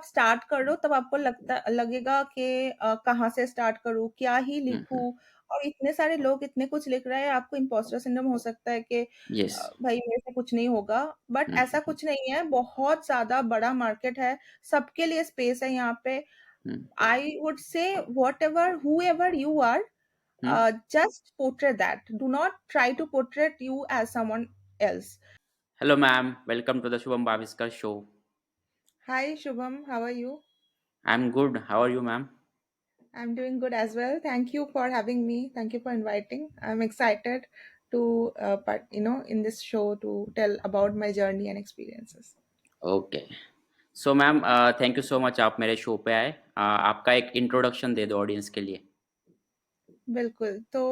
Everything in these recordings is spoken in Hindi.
आप स्टार्ट कर रहे हो तब आपको लगेगा कि कहाँ से स्टार्ट करूँ, क्या ही हुँ, हुँ। लिखूँ? और इतने सारे लोग इतने कुछ लिख रहे हैं, आपको इम्पोस्टर सिंड्रोम हो सकता है कि येस। भाई मेरे से कुछ नहीं होगा, बट हुँ, ऐसा हुँ, कुछ नहीं है, बहुत ज़्यादा बड़ा मार्केट है, सबके लिए स्पेस है यहाँ पे। Hmm, I would say whatever whoever you are, hmm. just portray that. Do not try to portray you as someone else. Hello ma'am, welcome to the Shubham Bhaviskar show. Hi Shubham, how are you? I am good, how are you ma'am? I'm doing good as well. Thank you for having me. Thank you for inviting. I'm excited to, in this show to tell about my journey and experiences. Okay. So ma'am thank you so much आप मेरे शो पे आए। आपका एक इंट्रोडक्शन दे दो ऑडियंस के लिए। बिल्कुल। तो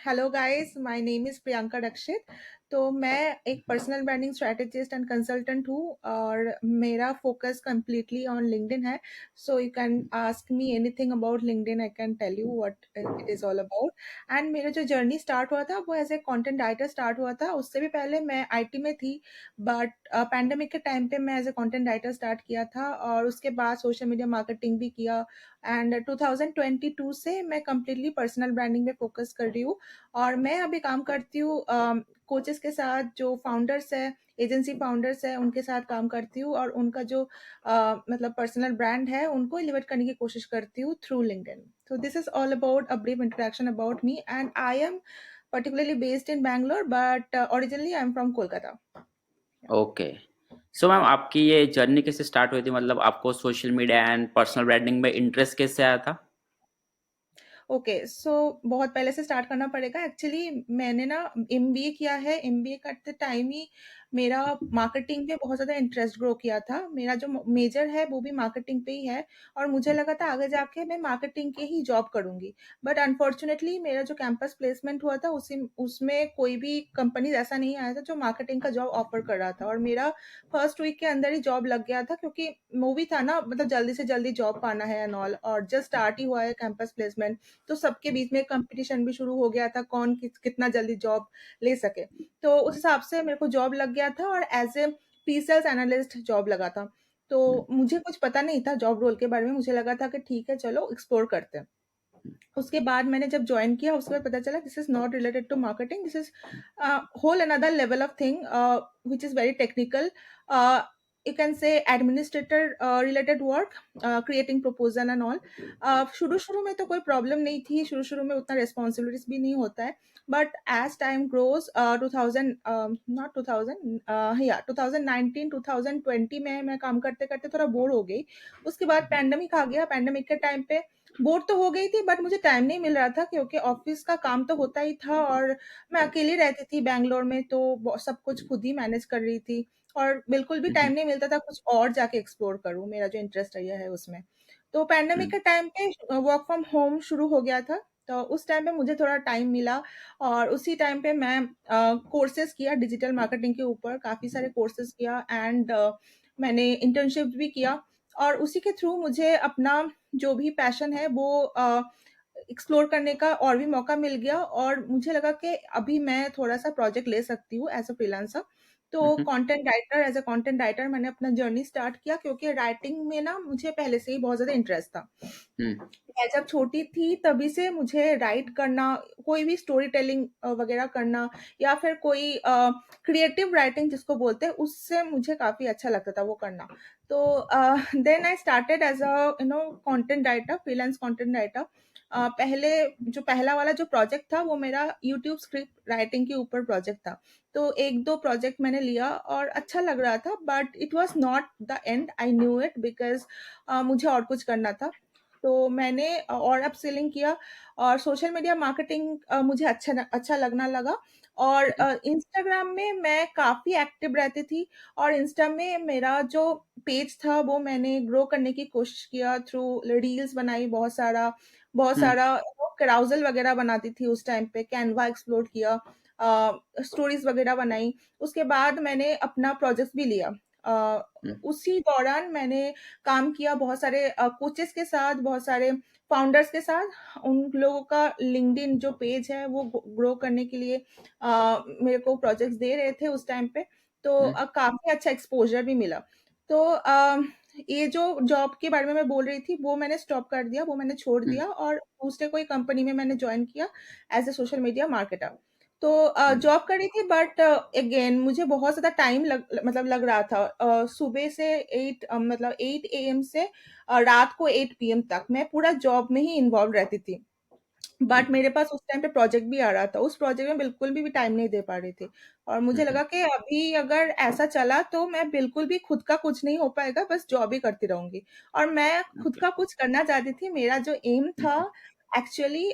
hello guys, my name is Priyanka Dixit. तो मैं एक personal branding strategist and consultant हूँ और मेरा फ़ोकस कंप्लीटली ऑन लिंक्डइन है। So you can ask me anything about LinkedIn, I can tell you what it is all about. And मेरा जो जर्नी स्टार्ट हुआ था वो as a content writer start हुआ था। उससे भी पहले मैं आईटी में थी, बट पैंडेमिक के टाइम पे मैं as a content writer start किया था और उसके बाद सोशल मीडिया मार्केटिंग भी किया। एंड 2022 से मैं कंप्लीटली पर्सनल ब्रांडिंग पे फोकस कर रही हूँ और मैं अभी काम करती हूँ कोचेस के साथ, जो फाउंडर्स है, एजेंसी फाउंडर्स है, उनके साथ काम करती हूँ और उनका जो मतलब पर्सनल ब्रांड है उनको एलिवेट करने की कोशिश करती हूँ through LinkedIn. So this is all about a brief introduction about me, and I am particularly based in Bangalore, but originally I am from Kolkata. Okay. So ma'am आपकी ये जर्नी कैसे स्टार्ट हुई थी? मतलब आपको social media and personal branding में इंटरेस्ट कैसे आया था? ओके, सो बहुत पहले से स्टार्ट करना पड़ेगा। एक्चुअली मैंने ना एमबीए किया है। एमबीए करते टाइम ही मेरा मार्केटिंग पे बहुत ज़्यादा इंटरेस्ट ग्रो किया था। मेरा जो मेजर है वो भी मार्केटिंग पे ही है और मुझे लगा था आगे जाके मैं मार्केटिंग के ही जॉब करूँगी। बट अनफॉर्चुनेटली मेरा जो कैंपस प्लेसमेंट हुआ था उसी उसमें कोई भी कंपनी ऐसा नहीं आया था जो मार्केटिंग का जॉब ऑफर कर रहा था और मेरा फर्स्ट वीक के अंदर ही जॉब लग गया था, क्योंकि मूवी था ना, मतलब जल्दी से जल्दी जॉब पाना है एंड ऑल, और जस्ट स्टार्ट ही हुआ है कैंपस प्लेसमेंट। तो सबके बीच में कंपटीशन भी शुरू हो गया था, कौन कितना जल्दी जॉब ले सके। तो उस हिसाब से मेरे को जॉब लग गया था और as a pre sales analyst job लगा था। तो हुँ, मुझे कुछ पता नहीं था जॉब रोल के बारे में, मुझे लगा था कि ठीक है चलो एक्सप्लोर करते हैं। हुँ, उसके बाद मैंने जब जॉइन किया उसके बाद पता चला this is not related to marketing, this is whole another level of thing which is very technical. You can say administrator related work, creating proposal and all. शुरू शुरू में तो कोई प्रॉब्लम नहीं थी, शुरू शुरू में उतना रिस्पॉन्सिबिलिटीज भी नहीं होता है, but as time grows 2000 not 2000 या 2019 2020 में मैं काम करते करते थोड़ा बोर हो गई। उसके बाद पैंडेमिक आ गया। पैंडेमिक के टाइम पे बोर तो हो गई थी, बट मुझे टाइम नहीं मिल रहा था क्योंकि ऑफिस का काम तो होता ही था और मैं अकेली रहती थी बैंगलोर में, तो सब कुछ खुद ही मैनेज कर रही थी और बिल्कुल भी हुँ, टाइम हुँ, नहीं मिलता था कुछ और जाके एक्सप्लोर करूँ, मेरा जो इंटरेस्ट रहा है उसमें। तो हुँ, पैंडेमिक के टाइम पे वर्क फ्रॉम होम शुरू हो गया था, तो उस टाइम पे मुझे थोड़ा टाइम मिला और उसी टाइम पे मैं कोर्सेज किया डिजिटल मार्केटिंग के ऊपर, काफ़ी सारे कोर्सेज किया एंड मैंने इंटर्नशिप भी किया और उसी के थ्रू मुझे अपना जो भी पैशन है वो एक्सप्लोर करने का और भी मौका मिल गया और मुझे लगा कि अभी मैं थोड़ा-सा प्रोजेक्ट ले सकती हूँ एज़ अ फ्रीलांसर। तो hmm, hmm, content writer, as a content writer मैंने अपना जर्नी स्टार्ट किया क्योंकि राइटिंग में ना मुझे पहले से ही बहुत ज़्यादा इंटरेस्ट था। हुँ, मैं जब छोटी थी तभी से मुझे राइट करना, कोई भी स्टोरी टेलिंग वगैरह करना या फिर कोई क्रिएटिव राइटिंग जिसको बोलते हैं, उससे मुझे काफ़ी अच्छा लगता था वो करना। तो then I started as a content writer, freelance content writer. पहले जो पहला वाला जो प्रोजेक्ट था वो मेरा यूट्यूब स्क्रिप्ट राइटिंग के ऊपर प्रोजेक्ट था। तो 1-2 प्रोजेक्ट मैंने लिया और अच्छा लग रहा था, but it was not the end, I knew it because मुझे और कुछ करना था। तो मैंने और अपस्किलिंग किया और सोशल मीडिया मार्केटिंग मुझे अच्छा लगना लगा और हुँ, इंस्टाग्राम में मैं काफ़ी एक्टिव रहती थी और इंस्टा में मेरा जो पेज था वो मैंने ग्रो करने की कोशिश किया थ्रू रील्स बनाई बहुत हुँ, सारा कैराउज़ल वगैरह बनाती थी उस टाइम पे, कैनवा एक्सप्लोर किया, स्टोरीज़ वगैरह बनाई। उसके बाद मैंने अपना प्रोजेक्ट भी लिया। हुँ, उसी दौरान मैंने काम किया बहुत सारे कोचेस के साथ, बहुत सारे फाउंडर्स के साथ। उन लोगों का लिंक्डइन जो पेज है वो ग्रो करने के लिए मेरे को प्रोजेक्ट्स दे रहे थे उस टाइम पे, तो हुँ, काफ़ी अच्छा एक्सपोज़र भी मिला। तो ये जो जॉब के बारे में मैं बोल रही थी, वो मैंने स्टॉप कर दिया, वो मैंने छोड़ हुँ, दिया और दूसरे कोई कंपनी में मैंने जॉइन किया as a social media marketer. तो हुँ, जॉब करी थी बट अगेन मुझे बहुत ज़्यादा टाइम मतलब लग रहा था। सुबह से 8 एएम से रात को 8 पीएम तक मैं पूरा जॉब में ही इन्वॉल्व रहती थी। हुँ, बट मेरे पास उस टाइम पे प्रोजेक्ट भी आ रहा था, उस प्रोजेक्ट में बिल्कुल भी टाइम नहीं दे पा रही थी और हुँ, मुझे हुँ, लगा कि अभी अगर ऐसा चला तो मैं बिल्कुल भी खुद का कुछ नहीं हो पाएगा, बस जॉब ही करती रहूँगी और मैं खुद ओके। का कुछ करना चाहती थी। मेरा जो एम हुँ, था एक्चुअली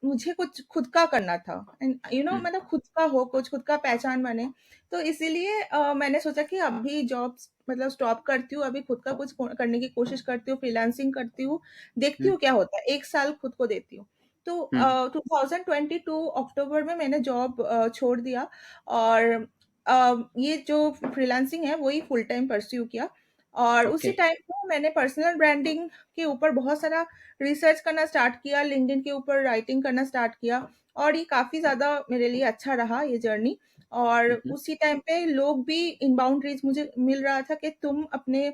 मुझे कुछ खुद का करना था एंड हुँ, मतलब खुद का हो, कुछ खुद का पहचान बने। तो इसीलिए मैंने सोचा कि अभी जॉब मतलब स्टॉप करती हूँ, अभी खुद का कुछ करने की कोशिश करती हूँ, फ्रीलांसिंग करती हूँ, देखती हुँ, हूँ क्या होता है। 1 साल खुद को देती हूँ। तो हुँ, 2022 अक्टूबर में मैंने जॉब छोड़ दिया और ये जो फ्रीलांसिंग है वही फुल टाइम परस्यू किया और ओके। उसी टाइम पे मैंने पर्सनल ब्रांडिंग के ऊपर बहुत सारा रिसर्च करना स्टार्ट किया, लिंक्डइन के ऊपर राइटिंग करना स्टार्ट किया और ये काफ़ी ज़्यादा मेरे लिए अच्छा रहा ये जर्नी। और हुँ, हुँ, उसी टाइम पे लोग भी इनबाउंड रीच मुझे मिल रहा था कि तुम अपने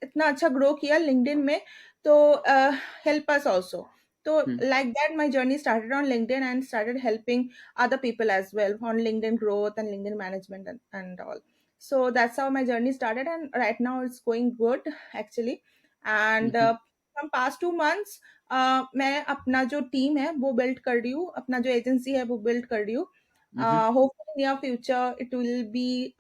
इतना अच्छा ग्रो किया लिंक्डइन में, तो help us also. So hmm, like that, my journey started on LinkedIn and started helping other people as well on LinkedIn growth and LinkedIn management and all. So that's how my journey started, and right now it's going good actually. Hmm, And hmm, from past 2 months, मैं अपना जो टीम है वो बिल्ड कर रही हूँ, अपना जो एजेंसी है वो बिल्ड कर रही हूँ। Hmm, hmm, Hopefully in near future it will be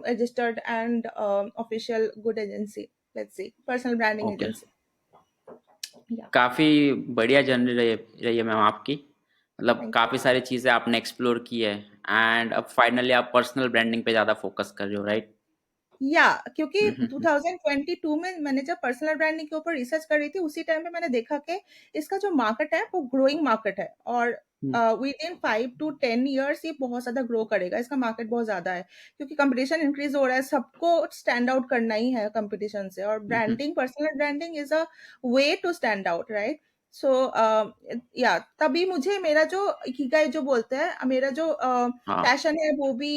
registered and official good agency. Let's see, personal branding okay. agency. Yeah, काफ़ी बढ़िया जर्नी रही है मैम आपकी। मतलब thank you. काफ़ी सारी चीज़ें आपने एक्सप्लोर की है एंड अब फाइनली आप पर्सनल ब्रांडिंग पे ज़्यादा फ़ोकस कर रहे हो, राइट? या क्योंकि हुँ, हुँ, हुँ, 2022 में मैंने जब पर्सनल ब्रांडिंग के ऊपर रिसर्च कर रही थी, उसी टाइम पे मैंने देखा कि इसका जो मार्केट है वो ग्रोइंग मार्केट है और हुँ, विद इन 5 to 10 years ये बहुत ज़्यादा ग्रो करेगा, इसका मार्केट बहुत ज़्यादा है क्योंकि कंपटीशन इंक्रीज हो रहा है, सबको स्टैंड आउट करना ही है कंपटीशन से और hmm, hmm, branding, personal branding is a way to stand out, right? So या तभी मुझे मेरा जो इकिगाई जो बोलते हैं, मेरा जो हाँ। पैशन है वो भी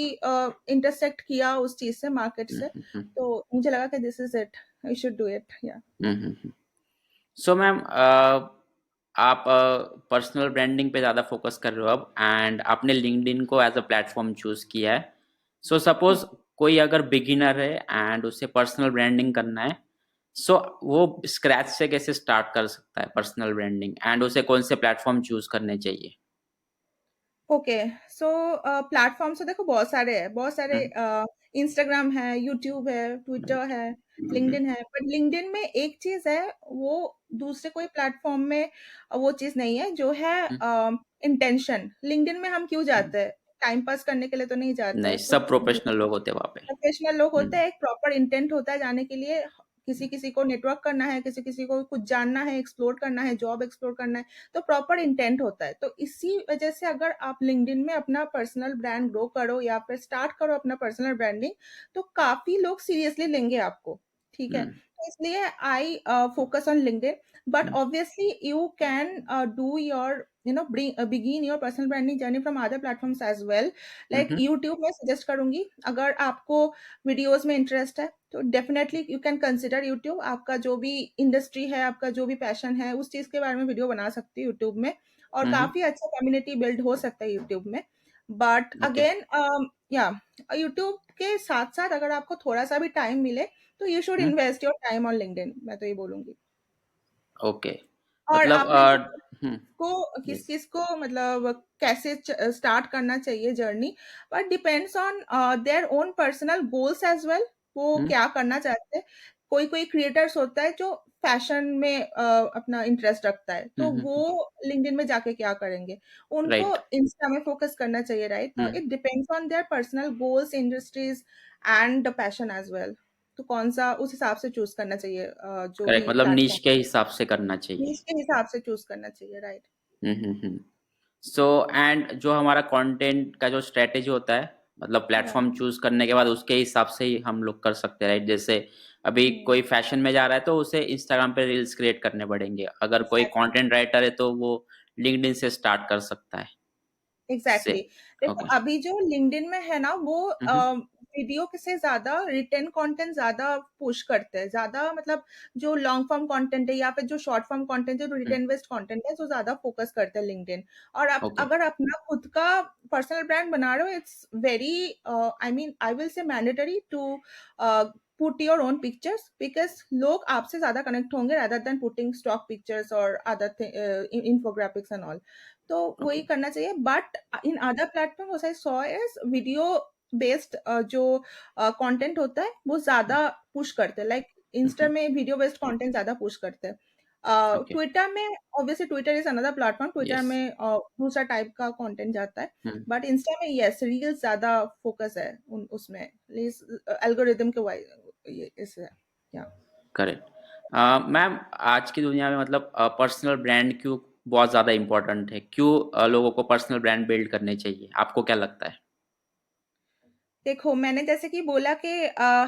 इंटरसेक्ट किया उस चीज़ से, मार्केट हुँ, से। हुँ, हुँ, तो मुझे लगा कि this is it, I should do it, या। हुँ, हुँ, हुँ। सो मैम आप पर्सनल ब्रांडिंग पे ज़्यादा फ़ोकस कर रहे हो अब एंड आपने लिंक्डइन को एज़ अ प्लेटफ़ॉर्म चूज़ किया है। सो सपोज़ कोई अगर बिगिनर है एंड उसे पर्सनल ब्रांडिंग करना है, सो वो स्क्रैच से कैसे स्टार्ट कर सकता है पर्सनल ब्रांडिंग एंड उसे कौन से प्लेटफ़ॉर्म चूज़ करने चाहिए? ओके, सो प्लेटफ़ॉर्म्स तो देखो बहुत सारे हैं, बहुत सारे हुँ, इंस्टाग्राम है, यूट्यूब है, ट्विटर राइट। है, हुँ, हुँ, लिंक्डइन है, बट लिंक्डइन में एक चीज़ है, वो दूसरे कोई प्लेटफ़ॉर्म में वो चीज़ नहीं है, जो है हुँ, इंटेंशन। लिंक्डइन में हम क्यों हुँ। जाते हैं? टाइम पास करने के लिए तो नहीं जाते नहीं, हैं, सब कुछ प्रोफ़ेशनल लोग होते हैं वहाँ पे। प्रोफेशनल लोग होते हुँ, हैं, एक प्रॉपर इंटेंट होता है जाने के लिए। किसी-किसी को नेटवर्क करना है, किसी-किसी को कुछ जानना है, एक्सप्लोर करना है, जॉब एक्सप्लोर करना है, तो प्रॉपर इंटेंट होता है। तो इसी वजह से अगर आप लिंक्डइन में अपना पर्सनल ब्रांड ग्रो करो या फिर स्टार्ट करो अपना पर्सनल ब्रांडिंग, तो काफ़ी लोग सीरियसली लेंगे आपको, ठीक है? हुँ, तो इसलिए I focus on LinkedIn, but hmm, obviously you can do your begin your personal branding journey from other platforms as well. Hmm, like hmm, YouTube मैं सजेस्ट करूंगी, अगर आपको वीडियोस में इंटरेस्ट है तो definitely you can consider YouTube. आपका जो भी इंडस्ट्री है, आपका जो भी पैशन है, उस चीज के बारे में वीडियो बना सकती है यूट्यूब में और हुँ, हुँ, काफी अच्छा कम्युनिटी बिल्ड हो सकता है यूट्यूब में। बट ओके, अगेन या यूट्यूब के साथ साथ अगर आपको थोड़ा सा भी टाइम मिले तो you should hmm, invest your time on LinkedIn, मैं तो ये बोलूंगी। ओके। और मतलब आपने जो हुँ, यस। किस-किस को मतलब कैसे स्टार्ट करना चाहिए journey, but depends on their own personal goals as well, वो हुँ, क्या करना चाहते हैं। कोई-कोई क्रिएटर्स होता है जो फैशन में अपना इंटरेस्ट रखता है, हुँ, तो हुँ, वो हुँ, लिंक्डइन में जाके क्या करेंगे? उनको राइट। इंस्टा में फोकस करना चाहिए, राइट? तो hmm, it depends on their personal goals, industries and the passion as well. तो कौन-सा उस हिसाब से चूज़ करना चाहिए जो करेक्ट भी मतलब निश प्लेटफ़ॉर्म, के हिसाब से करना चाहिए। नीश के हिसाब से चूज़ करना चाहिए, right? Hmm, hmm, hmm. So and जो हमारा कंटेंट का जो स्ट्रैटेजी होता है, मतलब या प्लेटफ़ॉर्म चूज़ करने के बाद उसके हिसाब से ही हम लोग कर सकते हैं, राइट? जैसे अभी हुँ, कोई फ़ैशन में जा रहा है तो उसे इंस्टाग्राम पे रील्स क्रिएट करने पड़ेंगे। अगर कोई एग्ज़ैक्टली, कंटेंट राइटर है तो वो लिंक्डइन से स्टार्ट कर सकता है। से एग्ज़ैक्टली। देखो ओके। अभी जो लिंक्डइन में है ना वो हुँ, हुँ। वीडियो के से ज़्यादा रिटेन कंटेंट ज़्यादा पुश करते हैं, ज़्यादा मतलब जो लॉन्ग फॉर्म कंटेंट है या फिर जो शॉर्ट फॉर्म कंटेंट है, जो हुँ, रिटेन बेस्ड कंटेंट है, जो ज़्यादा फोकस करते हैं लिंक्डइन। और आप ओके, अगर अपना खुद का पर्सनल ब्रांड बना रहे हो, it's very I mean I will say mandatory to put your own pictures, because लोग आपसे ज़्यादा कनेक्ट होंगे rather than putting stock pictures और अदर इन्फोग्राफिक्स एंड ऑल। तो ओके, वही करना चाहिए, but in other platform what I saw is video based जो कंटेंट होता है वो हुँ, ज्यादा पुश करते हैं, लाइक हुँ, इंस्टा हुँ, में वीडियो बेस्ड कंटेंट ज्यादा पुश करते हैं। ओके, ट्विटर में obviously Twitter is another platform, Twitter yes, में दूसरा टाइप का कंटेंट जाता है। हुँ, बट इंस्टा में यस रील्स ज्यादा फोकस है उसमें एल्गोरिदम के वाइज ये इससे या करेक्ट। मैम आज की दुनिया में मतलब पर्सनल ब्रांड क्यों बहुत ज़्यादा इम्पोर्टेंट है? क्यों लोगों को पर्सनल ब्रांड बिल्ड करने चाहिए? आपको क्या लगता है? देखो, मैंने जैसे कि बोला कि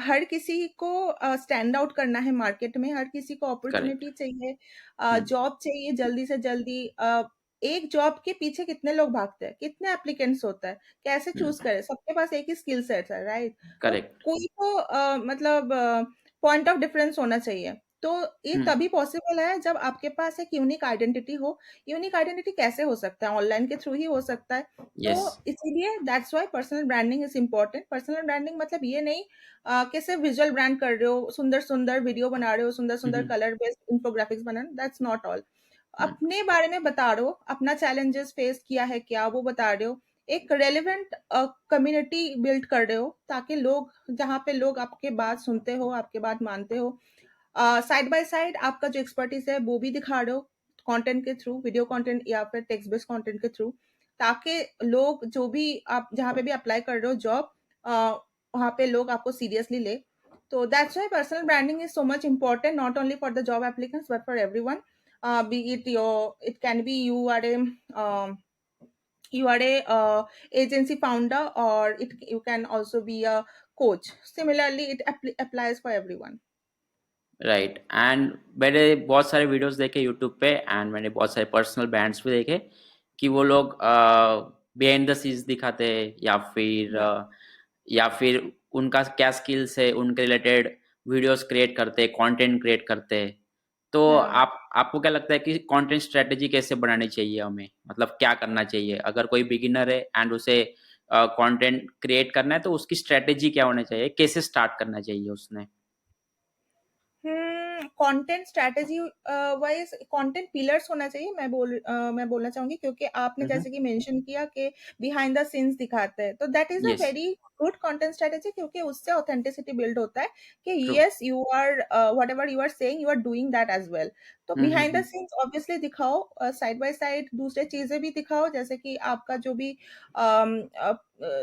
हर किसी को स्टैंड आउट करना है मार्केट में, हर किसी को करेक्ट, अपॉर्च्युनिटी चाहिए, हुँ, जॉब चाहिए जल्दी से जल्दी। एक जॉब के पीछे कितने लोग भागते हैं, कितने एप्लीकेंट्स होता है, कैसे हुँ, चूज़ करें? सबके पास एक ही स्किल सेट है, राइट? तो करेक्ट, कोई तो मतलब पॉइंट ऑफ डिफरेंस होना चाहिए। तो ये हुँ, तभी पॉसिबल है जब आपके पास एक यूनिक आइडेंटिटी हो। यूनिक आइडेंटिटी कैसे हो सकता है? ऑनलाइन के थ्रू ही हो सकता है। तो येस, इसीलिए that's why personal branding is important. Personal branding मतलब ये नहीं कि सिर्फ विजुअल ब्रांड कर रहे हो, सुंदर सुंदर वीडियो बना रहे हो, सुंदर हुँ, सुंदर हुँ, कलर बेस्ड इंफोग्राफिक्स बना, दैट्स नॉट ऑल। हुँ, अपने बारे में बता रहे हो, अपना चैलेंजेस फेस किया है क्या वो बता रहे हो, एक रेलेवेंट कम्युनिटी बिल्ड कर रहे हो, ताकि लोग, जहाँ पे लोग आपके बात सुनते हो, आपके बात मानते हो, साइड बाय साइड आपका जो एक्सपर्टीज है वो भी दिखा रहे हो, कंटेंट के थ्रू, वीडियो कंटेंट या फिर टेक्स्ट बेस्ड कंटेंट के थ्रू, ताकि लोग जो भी आप जहाँ पे भी अप्लाई कर रहे हो जॉब, वहाँ पे लोग आपको सीरियसली ले। तो that's why personal branding is so much important, not only for the job applicants but for everyone. Be it it can be you are a agency founder, or you can also be a coach. Similarly, it applies for everyone. Right and मैंने बहुत सारे वीडियोज़ देखे यूट्यूब पे एंड मैंने बहुत सारे पर्सनल ब्रांड्स भी देखे कि वो लोग बिहाइंड द सीन्स दिखाते हैं Yeah. या फिर उनका क्या स्किल्स है, उनके रिलेटेड वीडियोज़ क्रिएट करते हैं, कंटेंट क्रिएट करते हैं। तो Yeah. आपको क्या लगता है कि कंटेंट स्ट्रैटेजी कैसे बनानी चाहिए हमें? मतलब क्या करना चाहिए? अगर कोई बिगिनर है एंड उसे कंटेंट क्रिएट करना है तो उसकी स्ट्रैटेजी क्या होनी चाहिए? कैसे स्टार्ट करना चाहिए उसने? Content strategy wise content pillars होना चाहिए, मैं बोलना चाहूंगी, क्योंकि आपने हुँ, हुँ। जैसे कि मेंशन किया कि बिहाइंड द सीन्स दिखाते हैं, तो that is a yes, very good content strategy, क्योंकि उससे ऑथेंटिसिटी बिल्ड होता है कि true. Yes you are whatever you are saying you are doing that as well. तो hmm, hmm, behind the hmm. Scenes obviously दिखाओ, साइड बाय साइड दूसरे चीजें भी दिखाओ, जैसे कि आपका जो भी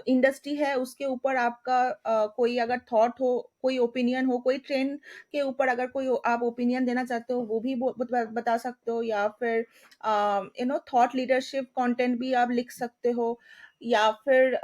इंडस्ट्री है उसके ऊपर आपका कोई अगर थॉट हो, कोई ओपिनियन हो, कोई ट्रेंड के ऊपर अगर कोई आप ओपिनियन देना चाहते हो वो भी बता सकते हो, या फिर थॉट लीडरशिप कंटेंट भी आप लिख सकते हो, या फिर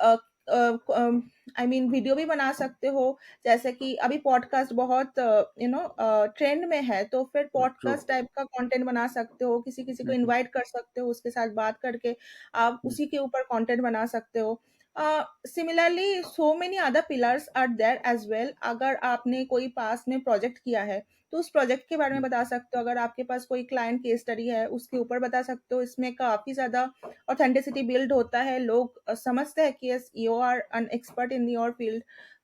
आई मीन वीडियो भी बना सकते हो। जैसे कि अभी पॉडकास्ट बहुत ट्रेंड में है, तो फिर ट्रू। पॉडकास्ट टाइप का कंटेंट बना सकते हो, किसी किसी को हुँ, हुँ, इनवाइट कर सकते हो, उसके साथ बात करके आप हुँ, उसी के ऊपर कंटेंट बना सकते हो। Similarly so many other pillars are there as well. अगर आपने कोई पास में प्रोजेक्ट किया है तो उस प्रोजेक्ट के बारे में हुँ, बता सकते हो, अगर आपके पास कोई क्लाइंट केस स्टडी है उसके ऊपर बता सकते हो, इसमें काफी ज्यादा ऑथेंटिसिटी बिल्ड होता है, लोग समझते हैं कि yes you are an expert in your field.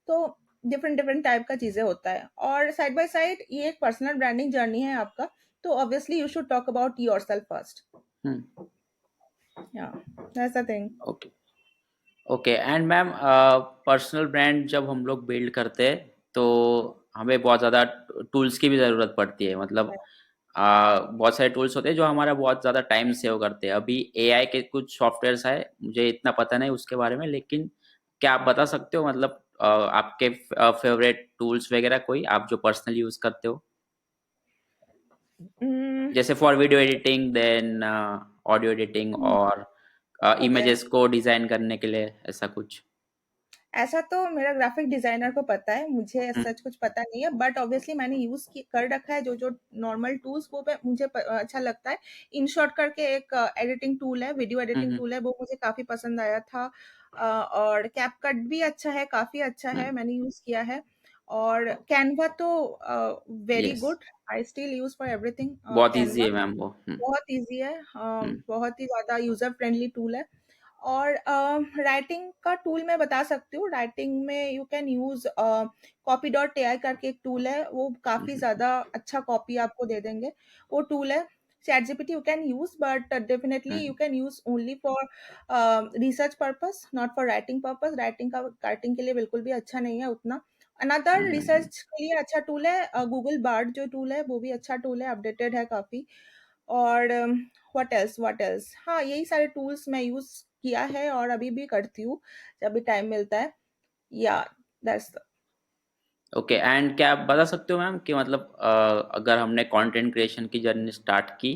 तो डिफरेंट डिफरेंट टाइप का चीजें होता है, और साइड बाय साइड ये एक पर्सनल ब्रांडिंग जर्नी है आपका, तो obviously you should talk about yourself first. Hmm, या that's the thing. Okay, okay and ma'am personal brand जब हम लोग बिल्ड करते हैं, तो हमें बहुत ज़्यादा टूल्स की भी ज़रूरत पड़ती है। मतलब बहुत सारे टूल्स होते हैं जो हमारा बहुत ज़्यादा टाइम सेव करते हैं। अभी एआई के कुछ सॉफ्टवेयर्स आए, मुझे इतना पता नहीं उसके बारे में, लेकिन क्या आप बता सकते हो मतलब आपके फ़ेवरेट टूल्स वगैरह कोई आप जो पर्सनली यूज़ करते हो? जैसे for video editing then audio editing और ओके, इमेजेस को डिज़ाइन करने के लिए ऐसा कुछ? ऐसा तो मेरा ग्राफिक डिजाइनर को पता है, मुझे हुँ, सच कुछ पता नहीं है, बट ऑब्वियसली मैंने कर रखा है जो जो नॉर्मल टूल्स, वो मुझे अच्छा लगता है। इन शॉर्ट करके एक एडिटिंग टूल है, वीडियो हुँ, एडिटिंग हुँ, टूल है, वो मुझे काफी पसंद आया था। और कैपकट भी अच्छा है, काफ़ी अच्छा हुँ, है, मैंने यूज़ किया है। और कैनवा तो very yes, good, I still use for everything बहुत ईज़ी कैनवा। है मैम वो। बहुत ईज़ी है, हुँ, बहुत ही ज़्यादा यूज़र फ्रेंडली टूल है। और राइटिंग का टूल मैं बता सकती हूँ, राइटिंग में you can use copy dot AI करके एक टूल है, वो हुँ, काफ़ी हुँ, ज़्यादा अच्छा कॉपी आपको दे देंगे, वो टूल है। ChatGPT you can use, but definitely hmm, you can use only for research purpose, not for writing purpose. Writing के लिए बिल्कुल भी अच्छा नहीं है उतना। हुँ, अनदर हुँ, हुँ। रिसर्च के लिए अच्छा टूल है गूगल बार्ड जो टूल है, वो भी अच्छा टूल है, अपडेटेड है काफ़ी। और व्हाट एल्स? हाँ, यही सारे टूल्स मैं यूज़ किया है और अभी भी करती हूँ, जब भी टाइम मिलता है। या दैट्स द ओके एंड क्या आप बता सकते हो मैम कि मतलब अगर हमने कंटेंट क्रिएशन की जर्नी स्टार्ट की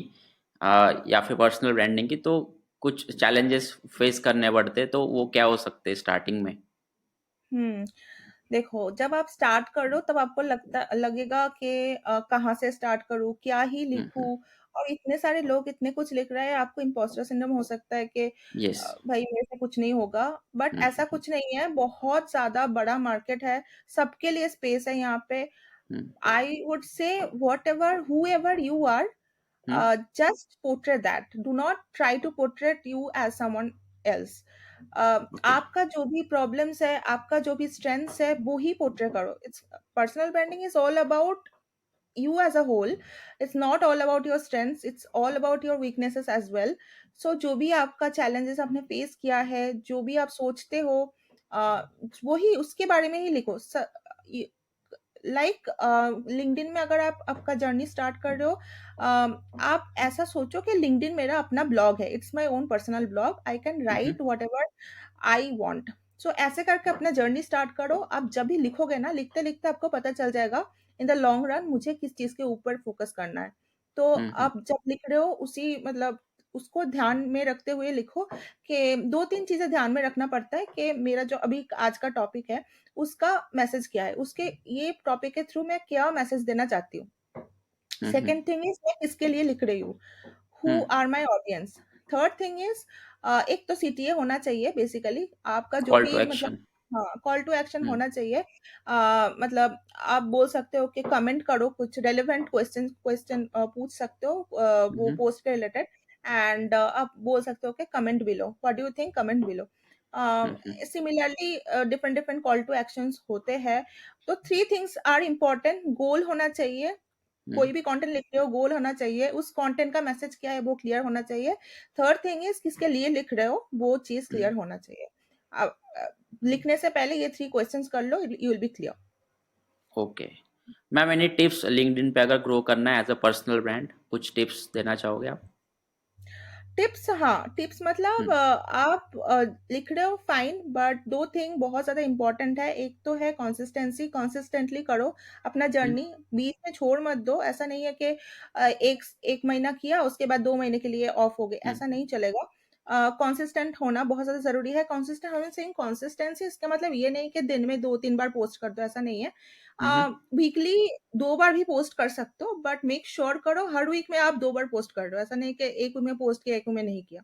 या फिर पर्सनल ब्रांडिंग की तो कुछ चैलेंजेस फेस करने पड़ते तो वो क्या हो सकते हैं स्टार्टिंग में? हुँ। देखो, जब आप स्टार्ट कर रहे हो तब आपको लगेगा कि कहाँ से स्टार्ट करूँ, क्या ही हुँ, हुँ। लिखूँ? और इतने सारे लोग इतने कुछ लिख रहे हैं, आपको इम्पोस्टर सिंड्रोम हो सकता है कि यस। भाई मेरे से कुछ नहीं होगा, बट हुँ, ऐसा हुँ, कुछ नहीं है, बहुत ज़्यादा बड़ा मार्केट है, सबके लिए स्पेस है यहाँ पे। Hmm, I would say whatever whoever you are, hmm, just portray that. Do not try to portray you as someone else. Okay. आपका जो भी प्रॉब्लम्स है, आपका जो भी स्ट्रेंथ्स है, वो ही पोर्ट्रे करो। It's personal branding is all about you as a whole. It's not all about your strengths, it's all about your weaknesses as well. So जो भी आपका challenges आपने फेस किया है, जो भी आप सोचते हो, वही उसके बारे में ही लिखो। लाइक लिंक्डइन में अगर आप आपका जर्नी स्टार्ट कर रहे हो, आप ऐसा सोचो कि लिंक्डइन मेरा अपना ब्लॉग है, it's my own personal blog, I can hmm, hmm, write whatever I want. So ऐसे करके अपना जर्नी स्टार्ट करो। आप जब भी लिखोगे ना, लिखते लिखते आपको पता चल जाएगा इन द लॉन्ग रन मुझे किस चीज के ऊपर फोकस करना है। तो हुँ, हुँ, आप जब लिख रहे हो उसी मतलब उसको ध्यान में रखते हुए लिखो कि दो तीन चीजें ध्यान में रखना पड़ता है कि मेरा जो अभी आज का टॉपिक है उसका मैसेज क्या है, उसके ये टॉपिक के थ्रू मैं क्या मैसेज देना चाहती हूँ। Hmm, hmm, second thing is मैं किसके लिए लिख रही हूँ, hmm, who are my audience. Third thing is एक तो सीटीए होना चाहिए बेसिकली, आपका जो कॉल टू भी मतलब एक्शन। हाँ, कॉल टू एक्शन हुँ, होना चाहिए। मतलब आप बोल सकते हो कि कमेंट करो, कुछ रेलेवेंट क्वेश्चन क्वेश्चन पूछ सकते हो हुँ, वो हुँ, पोस्ट के रिलेटेड। एंड आप बोल सकते हो कि comment below, what do you think, comment below. हुँ, हुँ, similarly different different call to actions होते हैं। तो three things are important, goal होना चाहिए, हुँ, कोई भी कंटेंट लिख रहे हो गोल होना चाहिए, उस कंटेंट का मैसेज क्या है वो क्लियर होना चाहिए। थर्ड थिंग इज किसके लिए लिख रहे हो वो चीज हुँ, क्लियर होना चाहिए। अब लिखने से पहले ये थ्री क्वेश्चंस कर लो, you will be clear. Okay. Ma'am any tips LinkedIn पे अगर ग्रो करना है एज़ अ पर्सनल ब्रांड, कुछ टिप्स देना चाहोगे आप? टिप्स, हाँ, टिप्स हुँ, मतलब आप लिख रहे हो फाइन, बट दो थिंग बहुत ज़्यादा इम्पोर्टेंट है। एक तो है कंसिस्टेंसी, कंसिस्टेंटली करो अपना हुँ, जर्नी, बीच में छोड़ मत दो। ऐसा नहीं है कि एक एक महीना किया उसके बाद 2 महीने के लिए ऑफ हो गए, हुँ, ऐसा नहीं चलेगा। कंसिस्टेंट होना बहुत ज़्यादा ज़रूरी है। कंसिस्टेंट होना चाहिए, कंसिस्टेंसी इसका मतलब ये नहीं कि दिन में 2-3 बार पोस्ट कर दो, ऐसा नहीं है। हुँ, हुँ, वीकली 2 बार भी पोस्ट कर सकते हो, बट मेक श्योर करो हर वीक में आप 2 बार पोस्ट कर रहे हो। ऐसा नहीं कि एक वीक में पोस्ट किया, एक वीक में नहीं किया।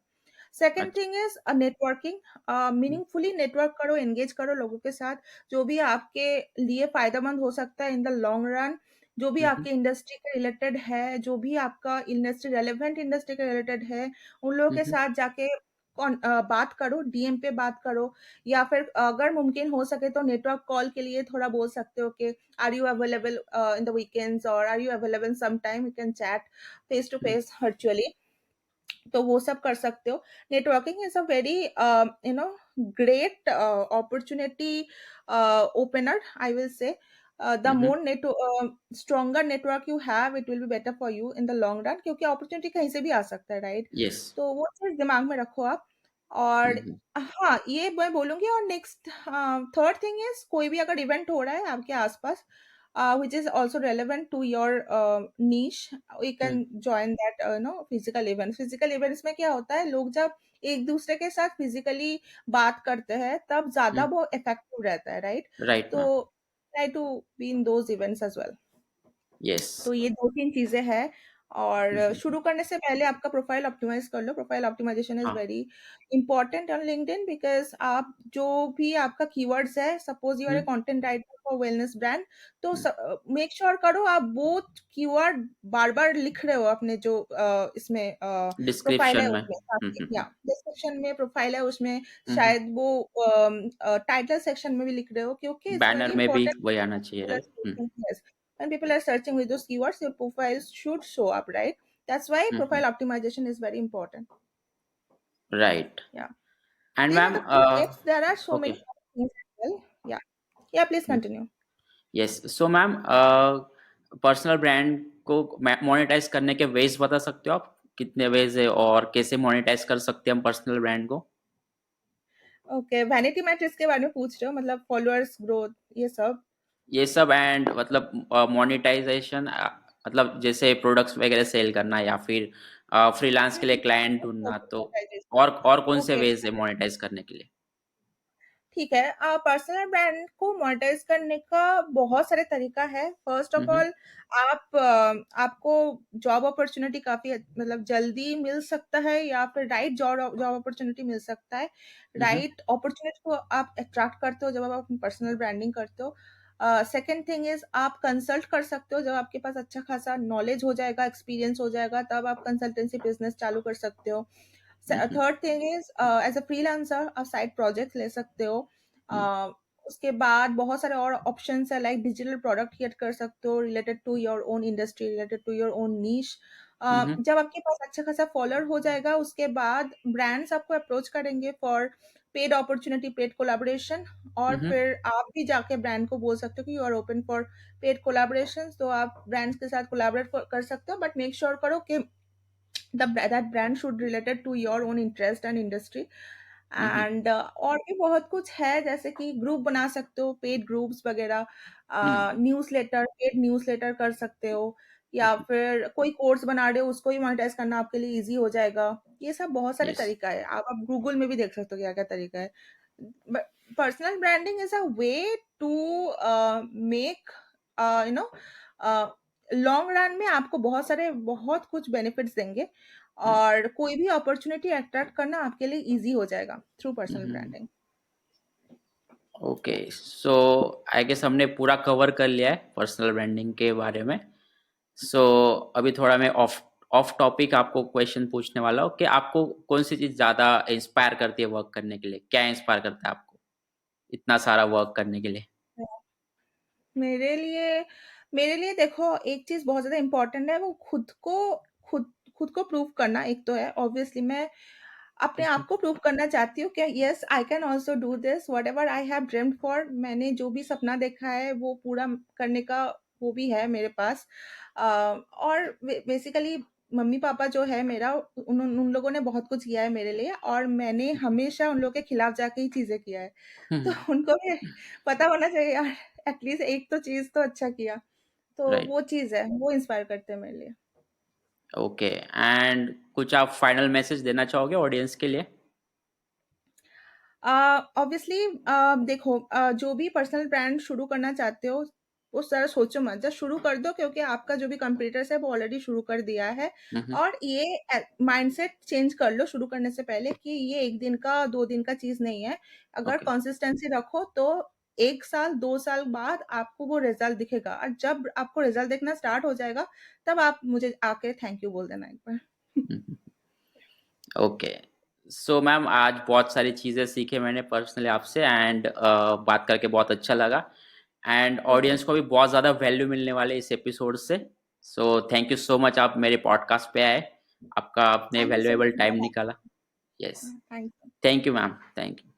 सेकंड अच्छा। Thing is networking, hmm, meaningfully network करो, एंगेज करो लोगों के साथ, जो भी आपके लिए फायदेमंद हो सकता है इन द लॉन्ग रन। जो भी हुँ, हुँ, आपके इंडस्ट्री के रिलेटेड है, जो भी आपका इंडस्ट्री रेलेवेंट इंडस्ट्री के रिलेटेड है, उन लोगों हुँ, के हुँ, साथ जाके बात करो, डीएम पे बात करो, या फिर अगर मुमकिन हो सके तो नेटवर्क कॉल के लिए थोड़ा बोल सकते हो कि are you available in the weekends, और are you available some time you can chat face to hmm, face virtually. तो वो सब कर सकते हो। Networking is a very you know great opportunity opener, I will say. The hmm, hmm, more stronger network you have, it will be better for you in the long run, क्योंकि अपॉर्च्युनिटी कहीं से भी आ सकता है, राइट? येस। तो वो चीज़ दिमाग में रखो आप। हुँ, और हुँ, हाँ, ये मैं बोलूँगी। और नेक्स्ट थर्ड थिंग इज़ कोई भी अगर इवेंट हो रहा है आपके आस-पास which is also relevant to your niche, you hmm, can join that physical events। Physical events में क्या होता है, लोग जब एक दूसरे के साथ फिजिकली बात करते हैं तब हुँ, ज्यादा वो इफेक्टिव रहता है, राइट? राइट तो ma'am. Try to be in those events as well. Yes. तो ये दो तीन चीजें हैं। और हम्म, शुरू करने से पहले आपका प्रोफाइल ऑप्टिमाइज कर लो। प्रोफाइल ऑप्टिमाइजेशन इज हाँ। Very important on LinkedIn, because आप जो भी आपका कीवर्ड्स है, suppose you are a hmm, content writer for wellness brand, तो हम्म, मेक श्योर करो आप बोथ कीवर्ड बार बार लिख रहे हो अपने जो इसमें प्रोफाइल डिस्क्रिप्शन है में। उसमें, ताकि या डिस्क्रिप्शन में प्रोफाइल है उसमें हम्म, शायद वो टाइटल सेक्शन में भी लिख रहे हो, क्योंकि इट्स वेरी बैनर में भी इंपॉर्टेंट। वही आना चाहिए, right? Yes. When people are searching with those keywords, your profile should show up, right? That's why hmm, profile optimization is very important. Right. Yeah. And These are ma'am, the two tips. There are so okay. many other things as well. Yeah. Yeah, please continue. Yes, so ma'am, personal brand को मोनेटाइज करने के वेज बता सकते हो आप? कितने वेज है और कैसे मोनेटाइज कर सकते हैं हम पर्सनल ब्रांड को? Okay, वैनिटी मैट्रिक्स के बारे में पूछ रहे हो, मतलब फॉलोअर्स ग्रोथ ये सब? ये सब, एंड मतलब मोनेटाइजेशन, मतलब जैसे प्रोडक्ट्स वगैरह सेल करना या फिर फ्रीलांस के लिए क्लाइंट ढूंढना, तो और कौन से ओके, वेज है मोनेटाइज करने के लिए? ठीक है। पर्सनल ब्रांड को मोनेटाइज करने का बहुत सारे तरीका है। फर्स्ट ऑफ हम्म, ऑल, आपको जॉब अपॉर्चुनिटी काफी मतलब जल्दी मिल सकता है, या फिर राइट जॉब जॉब अपॉर्चुनिटी मिल सकता है। हम्म, राइट अपॉर्चुनिटी को आप अट्रैक्ट करते हो जब आप अपनी पर्सनल ब्रांडिंग करते हो। सेकेंड थिंग इज, आप कंसल्ट कर सकते हो जब आपके पास अच्छा खासा नॉलेज हो जाएगा, एक्सपीरियंस हो जाएगा, तब आप कंसल्टेंसी बिजनेस चालू कर सकते हो। Hmm, third thing is, as a freelancer आप साइड प्रोजेक्ट ले सकते हो। हम्म, uh, उसके बाद बहुत सारे और ऑप्शंस है, लाइक डिजिटल प्रोडक्ट क्रिएट कर सकते हो related to your own industry, related to your own niche. Hmm, जब आपके पास अच्छा खासा फॉलोअर हो जाएगा, उसके बाद ब्रांड्स आपको अप्रोच करेंगे for paid opportunity, paid collaboration. और हम्म, फिर आप भी जाके ब्रांड को बोल सकते हो कि you are open for paid collaboration, तो आप ब्रांड्स के साथ कोलाबोरेट कर सकते हो, बट मेक श्योर करो कि that brand should related to your own interest and industry। Hmm, and और भी बहुत कुछ है, जैसे कि ग्रुप बना सकते हो, पेड ग्रुप्स वगैरह, हम्म, न्यूज़लेटर, पेड न्यूज़लेटर कर सकते हो, या फिर कोई कोर्स बना रहे हो उसको ही मोनेटाइज करना आपके लिए इजी हो जाएगा। ये सब बहुत सारे यस। तरीका है, आप गूगल में भी देख सकते हो क्या क्या तरीका है। Personal branding is a way to make you know long run में आपको बहुत कुछ बेनिफिट्स देंगे, और कोई भी अपॉर्चुनिटी अट्रैक्ट करना आपके लिए इजी हो जाएगा through personal branding. Okay, so I guess हमने पूरा कवर कर लिया है पर्सनल ब्रांडिंग के बारे में। सो अभी थोड़ा मैं ऑफ ऑफ टॉपिक आपको क्वेश्चन पूछने वाला हूँ कि आपको कौन सी चीज़ ज़्यादा इंस्पायर करती है वर्क करने के लिए? क्या इंस्पायर करता है आपको इतना सारा वर्क करने के लिए? मेरे लिए मेरे लिए देखो, एक चीज बहुत ज्यादा इंपॉर्टेंट है, वो खुद खुद को प्रूव करना। एक तो है ऑब्वियसली, मैं अपने आप को प्रूव करना चाहती हूँ कि yes I can also do this, what ever I have dreamed for. मैंने जो भी सपना देखा है वो पूरा करने का वो भी है मेरे पास। और बेसिकली मम्मी पापा जो है मेरा, उन लोगों ने बहुत कुछ किया है मेरे लिए, और मैंने हमेशा उन लोगों के खिलाफ जाके ही चीजें किया है। तो उनको भी पता होना चाहिए यार, एटलीस्ट एक तो चीज तो अच्छा किया। तो राइट। वो चीज है, वो इंस्पायर करते हैं मेरे लिए। ओके, एंड कुछ आप फाइनल मैसेज देना चाहोगे ऑडियंस के लिए? ऑब्वियसली देखो, जो भी पर्सनल ब्रांड शुरू करना चाहते हो, वो सारा सोचो मत, जस्ट शुरू कर दो, क्योंकि आपका जो भी कंपटीटर्स है वो ऑलरेडी शुरू कर दिया है। हम्म, और ये माइंडसेट चेंज कर लो शुरू करने से पहले, कि ये एक दिन का दो दिन का चीज नहीं है। अगर ओके। कंसिस्टेंसी रखो तो 1 साल 2 साल बाद आपको वो रिजल्ट दिखेगा, और जब आपको रिजल्ट देखना स्टार्ट हो जाएगा, तब आप मुझे आके थैंक यू बोल देना एक बार। ओके, सो मैम आज बहुत सारी चीज़ें सीखे मैंने पर्सनली आपसे, एंड बात करके बहुत अच्छा लगा, एंड ओके, ऑडियंस को भी बहुत ज़्यादा वैल्यू मिलने वाले इस एपिसोड से। So thank you so much, आप मेरे पॉडकास्ट पे आए, आपका आपने thank you so valuable time much. निकाला। Yes, thank you. Thank you ma'am, thank you.